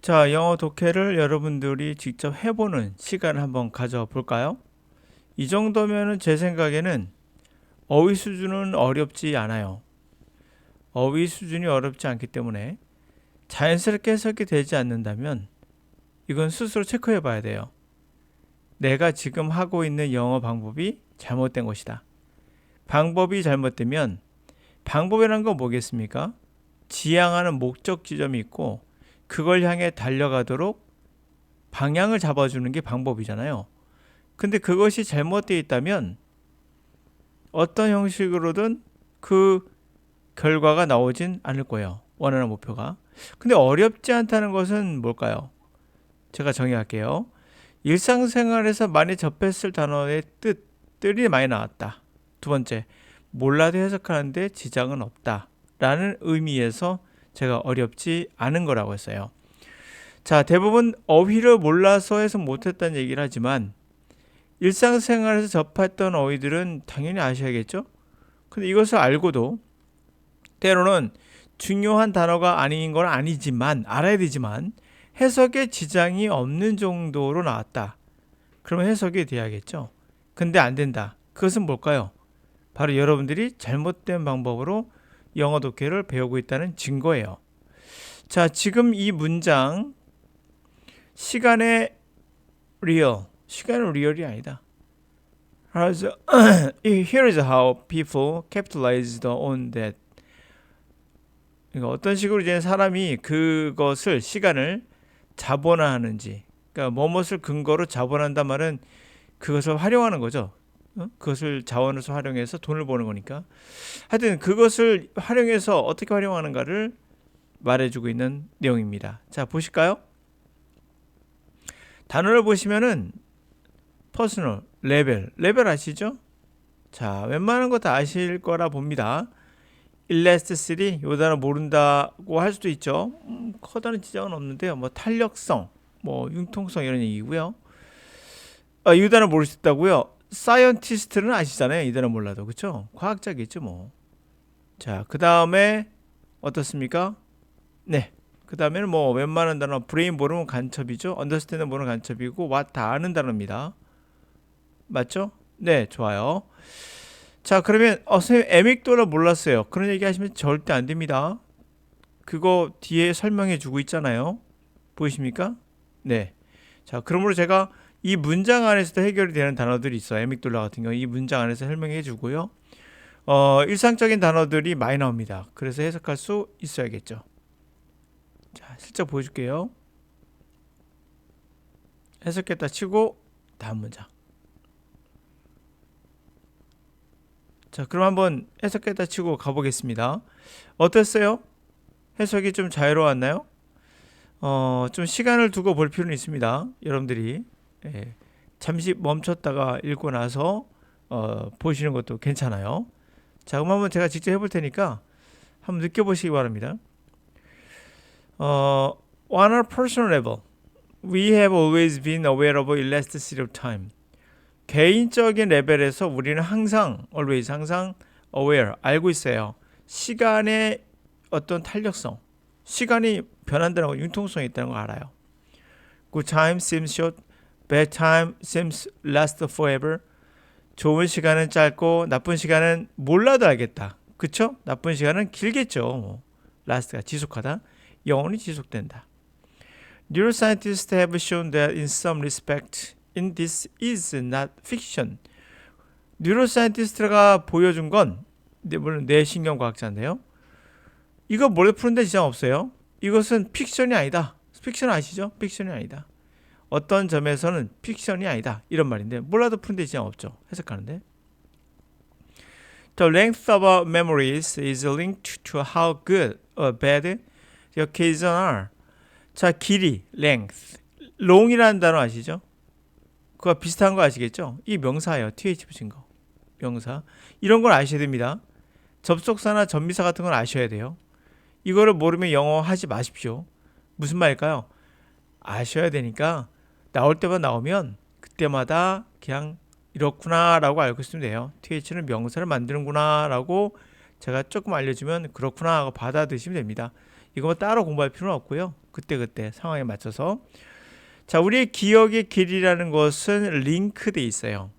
자, 영어 독해를 여러분들이 직접 해보는 시간을 한번 가져볼까요? 이 정도면은 제 생각에는 어휘 수준은 어렵지 않아요. 어휘 수준이 어렵지 않기 때문에 자연스럽게 해석이 되지 않는다면 이건 스스로 체크해 봐야 돼요. 내가 지금 하고 있는 영어 방법이 잘못된 것이다. 방법이 잘못되면 방법이라는 건 뭐겠습니까? 지향하는 목적 지점이 있고 그걸 향해 달려가도록 방향을 잡아주는 게 방법이잖아요. 근데 그것이 잘못되어 있다면 어떤 형식으로든 그 결과가 나오진 않을 거예요. 원하는 목표가. 근데 어렵지 않다는 것은 뭘까요? 제가 정의할게요. 일상생활에서 많이 접했을 단어의 뜻들이 많이 나왔다. 두 번째, 몰라도 해석하는데 지장은 없다. 라는 의미에서 제가 어렵지 않은 거라고 했어요. 자, 대부분 어휘를 몰라서 해석 못했다는 얘기를 하지만 일상생활에서 접했던 어휘들은 당연히 아셔야겠죠? 근데 이것을 알고도 때로는 중요한 단어가 아닌 건 아니지만 알아야 되지만 해석에 지장이 없는 정도로 나왔다. 그러면 해석이 돼야겠죠? 근데 안 된다. 그것은 뭘까요? 바로 여러분들이 잘못된 방법으로 영어 독해를 배우고 있다는 증거예요. 자, 지금 이 문장 시간의 real, 시간은 리얼이 아니다. Here's how people capitalized on that. 그러니까 어떤 식으로 이제 사람이 그것을 시간을 자본화하는지, 그러니까 뭐뭇을 근거로 자본한단 말은 그것을 활용하는 거죠. 그것을 자원으로 활용해서 돈을 버는 거니까. 하여튼 그것을 활용해서 어떻게 활용하는가를 말해주고 있는 내용입니다. 자, 보실까요? 단어를 보시면은 퍼스널, 레벨 아시죠? 자, 웬만한 거 다 아실 거라 봅니다. 일레스티시티, 요 단어 모른다고 할 수도 있죠. 커다란 지장은 없는데요. 뭐 탄력성, 뭐 융통성 이런 얘기고요. 이 단어 모를 수 있다고요? 사이언티스트는 아시잖아요. 이 단어 몰라도 그렇죠? 과학자겠죠 뭐. 자, 그 다음에 어떻습니까? 네. 그 다음에는 뭐 웬만한 단어 브레인 모르면 간첩이죠. 언더스탠드 모르면 간첩이고 what 다 아는 단어입니다. 맞죠? 네, 좋아요. 자, 그러면 선생님 에믹도라 몰랐어요. 그런 얘기 하시면 절대 안 됩니다. 그거 뒤에 설명해 주고 있잖아요. 보이십니까? 네. 자, 그러므로 제가 이 문장 안에서도 해결이 되는 단어들이 있어요. 에믹돌라 같은 경우 이 문장 안에서 설명해 주고요. 일상적인 단어들이 많이 나옵니다. 그래서 해석할 수 있어야겠죠. 자, 실제 보여줄게요. 해석했다 치고 다음 문장. 자, 그럼 한번 해석했다 치고 가보겠습니다. 어땠어요? 해석이 좀 자유로웠나요? 좀 시간을 두고 볼 필요는 있습니다. 여러분들이 잠시 멈췄다가 읽고 나서 보시는 것도 괜찮아요. 자, 그럼 한번 제가 직접 해볼 테니까 한번 느껴보시기 바랍니다. On a personal level, we have always been aware of elasticity of time. 개인적인 레벨에서 우리는 항상, always, 항상 aware, 알고 있어요. 시간의 어떤 탄력성, 시간이 변한다는 거, 융통성이 있다는 걸 알아요. Good time seems short, bad time seems last forever. 좋은 시간은 짧고 나쁜 시간은 몰라도 알겠다. 그쵸? 나쁜 시간은 길겠죠. last가 지속하다. 영원히 지속된다. Neuroscientists have shown that in some respect, in this is not fiction. 뉴로사이언티스트가 보여준 건 물론 뇌신경과학자인데요. 이거 몰래 푸는데 지장 없어요. 이것은 픽션이 아니다. 픽션 아시죠? 픽션이 아니다. 어떤 점에서는 픽션이 아니다. 이런 말인데 몰라도 푸는데 지장 없죠. 해석하는데. The length of our memories is linked to how good or bad the occasions are. 자, 길이, length. long이라는 단어 아시죠? 그거 비슷한 거 아시겠죠? 이 명사예요. th 붙인 거. 명사. 이런 걸 아셔야 됩니다. 접속사나 전미사 같은 건 아셔야 돼요. 이거를 모르면 영어 하지 마십시오. 무슨 말일까요? 아셔야 되니까 나올 때만 나오면 그때마다 그냥 이렇구나 라고 알고 있으면 돼요. th는 명사를 만드는구나 라고 제가 조금 알려주면 그렇구나 하고 받아들이시면 됩니다. 이거 따로 공부할 필요는 없고요. 그때그때 상황에 맞춰서. 자, 우리의 기억의 길이라는 것은 링크돼 있어요.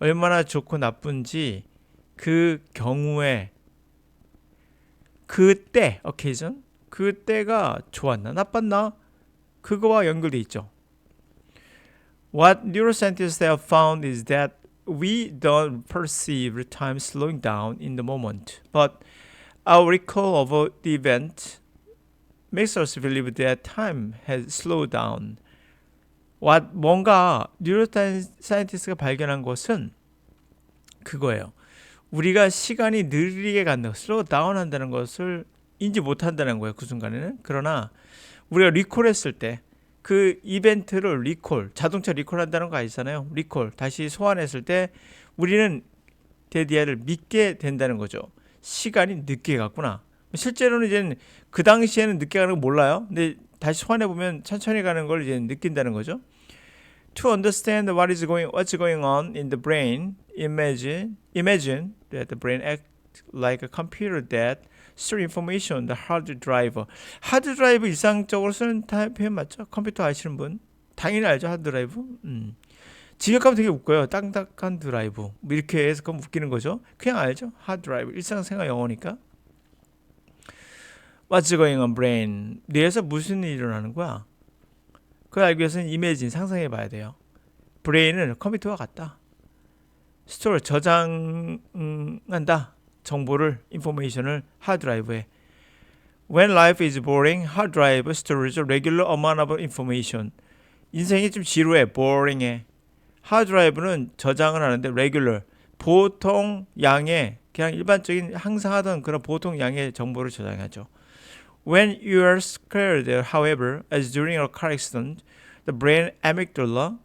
얼마나 좋고 나쁜지 그 경우에 그때 occasion 그때가 좋았나 나빴나 그거와 연결돼 있죠. What neuroscientists have found is that we don't perceive time slowing down in the moment, but our recall of the event makes us believe that time has slowed down. 뭔가 뉴로사이언티스트가 발견한 것은 그거예요. 우리가 시간이 느리게 간다, 슬로우 다운 한다는 것을 인지 못한다는 거예요. 그 순간에는. 그러나 우리가 리콜했을 때 그 이벤트를 자동차 리콜한다는 거 아시잖아요. 리콜, 다시 소환했을 때 우리는 데디아를 믿게 된다는 거죠. 시간이 늦게 갔구나. 실제로는 이제 그 당시에는 늦게 가는 거 몰라요. 근데 다시 소환해 보면 천천히 가는 걸 이제 느낀다는 거죠. To understand what's going on in the brain, imagine that the brain acts like a computer that store information on the hard drive. 하드 드라이브 일상적으로 쓰는 표현 맞죠? 컴퓨터 아시는 분? 당연히 알죠, 하드 드라이브. 직역하면 되게 웃겨요. 딱딱한 드라이브. 뭐 이렇게 해서 그럼 웃기는 거죠. 그냥 알죠? 하드 드라이브. 일상생활 영어니까. What's going on brain? 뇌에서 무슨 일이 일어나는 거야? 그걸 알기 위해서는 이미진 상상해 봐야 돼요. 브레인은 컴퓨터와 같다. 스토어 저장한다. 정보를, 인포메이션을 하드드라이브에. When life is boring, hard drive stores a regular amount of information. 인생이 좀 지루해, boring해. 하드드라이브는 저장을 하는데 regular, 보통 양의, 그냥 일반적인 항상 하던 그런 보통 양의 정보를 저장하죠. When you are scared, however, as during a car accident, the brain amygdala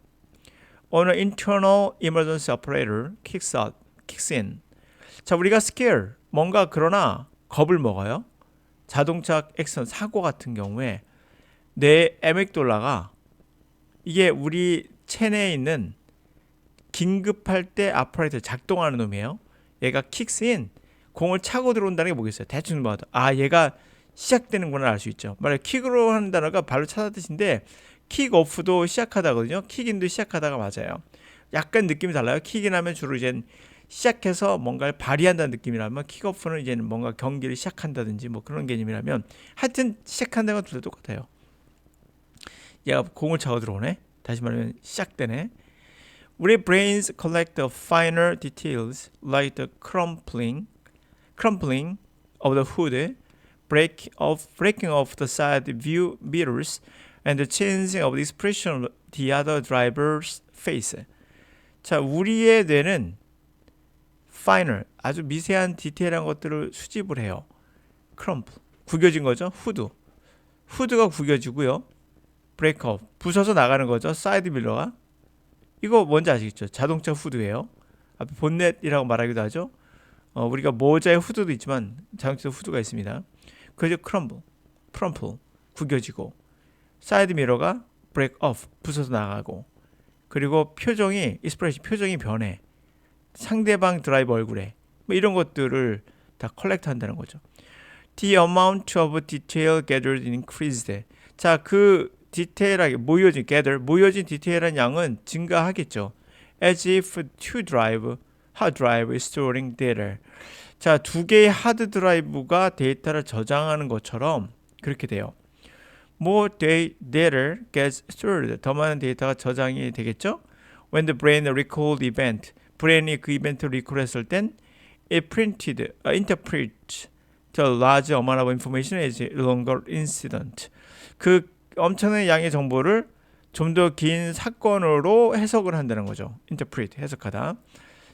on an internal emergency operator kicks in. 자, 우리가 scare, 뭔가 그러나 겁을 먹어요. 자동차 액션, 사고 같은 경우에 내 아믹돌라가 이게 우리 체내에 있는 긴급할 때 아퍼레이터 작동하는 놈이에요. 얘가 kicks in, 공을 차고 들어온다는 게 뭐겠어요? 대충 봐도 얘가 시작되는구나 알 수 있죠. 만약 킥으로 하는 단어가 발로 차다 뜻인데 킥오프도 시작하다거든요. 킥인도 시작하다가 맞아요. 약간 느낌이 달라요. 킥인 하면 주로 이제 시작해서 뭔가를 발휘한다는 느낌이라면 킥오프는 이제는 뭔가 경기를 시작한다든지 뭐 그런 개념이라면 하여튼 시작한다는 건 둘 다 똑같아요. 얘가 공을 차고 들어오네. 다시 말하면 시작되네. 우리 brains collect the finer details like the crumpling of the hood, breaking off the side view mirrors, and the changing of the expression of the other driver's face. 자, 우리의 뇌는 finer, 아주 미세한 디테일한 것들을 수집을 해요. crumple, 구겨진 거죠. 후드가 구겨지고요. break off, 부서져 나가는 거죠. side mirror가. 이거 뭔지 아시겠죠? 자동차 후드예요. 앞에 본넷이라고 말하기도 하죠. 우리가 모자의 후드도 있지만 자동차 후드가 있습니다. 그죠? crumple, 구겨지고, 사이드 미러가 break off, 부서져 나가고, 그리고 표정이 변해. 상대방 드라이버 얼굴에 뭐 이런 것들을 다 컬렉트 한다는 거죠. The amount of detail gathered increased. 자, 그 디테일하게 모여진 디테일한 양은 증가하겠죠. As if hard drive is storing data. 자, 두 개의 하드 드라이브가 데이터를 저장하는 것처럼 그렇게 돼요. More data gets stored. 더 많은 데이터가 저장이 되겠죠. When the brain recalled event. 브레인이 그 이벤트를 리콜했을 땐 it interprets the large amount of information as a longer incident. 그 엄청난 양의 정보를 좀 더 긴 사건으로 해석을 한다는 거죠. interpret, 해석하다.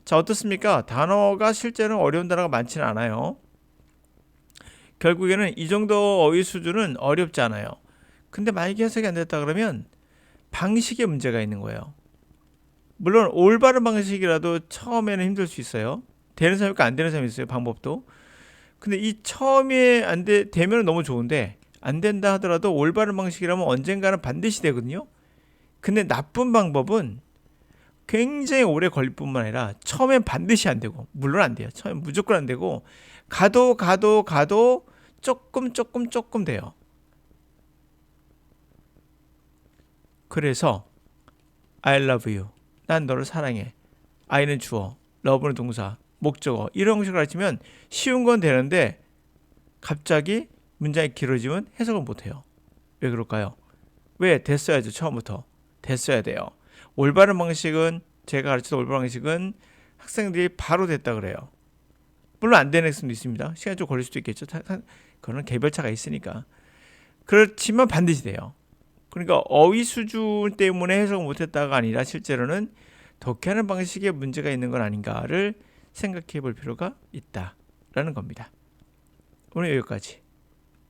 자, 어떻습니까? 단어가 실제로는 어려운 단어가 많지는 않아요. 결국에는 이 정도 어휘 수준은 어렵지 않아요. 근데 만약에 해석이 안 됐다 그러면 방식에 문제가 있는 거예요. 물론 올바른 방식이라도 처음에는 힘들 수 있어요. 되는 사람이 있고 안 되는 사람이 있어요. 방법도. 근데 이 처음에 되면 너무 좋은데 안 된다 하더라도 올바른 방식이라면 언젠가는 반드시 되거든요. 근데 나쁜 방법은 굉장히 오래 걸릴 뿐만 아니라 처음엔 반드시 안 되고, 물론 안 돼요. 처음엔 무조건 안 되고, 가도 조금 돼요. 그래서 I love you. 난 너를 사랑해. I는 주어, love는 동사, 목적어 이런 식으로 가르치면 쉬운 건 되는데 갑자기 문장이 길어지면 해석을 못해요. 왜 그럴까요? 왜? 됐어야죠. 처음부터. 됐어야 돼요. 올바른 방식은 제가 가르치던 올바른 방식은 학생들이 바로 됐다 그래요. 물론 안 되는 학생도 있습니다. 시간이 좀 걸릴 수도 있겠죠. 그거는 개별차가 있으니까. 그렇지만 반드시 돼요. 그러니까 어휘 수준 때문에 해석을 못했다가 아니라 실제로는 독해하는 방식에 문제가 있는 건 아닌가를 생각해 볼 필요가 있다라는 겁니다. 오늘 여기까지.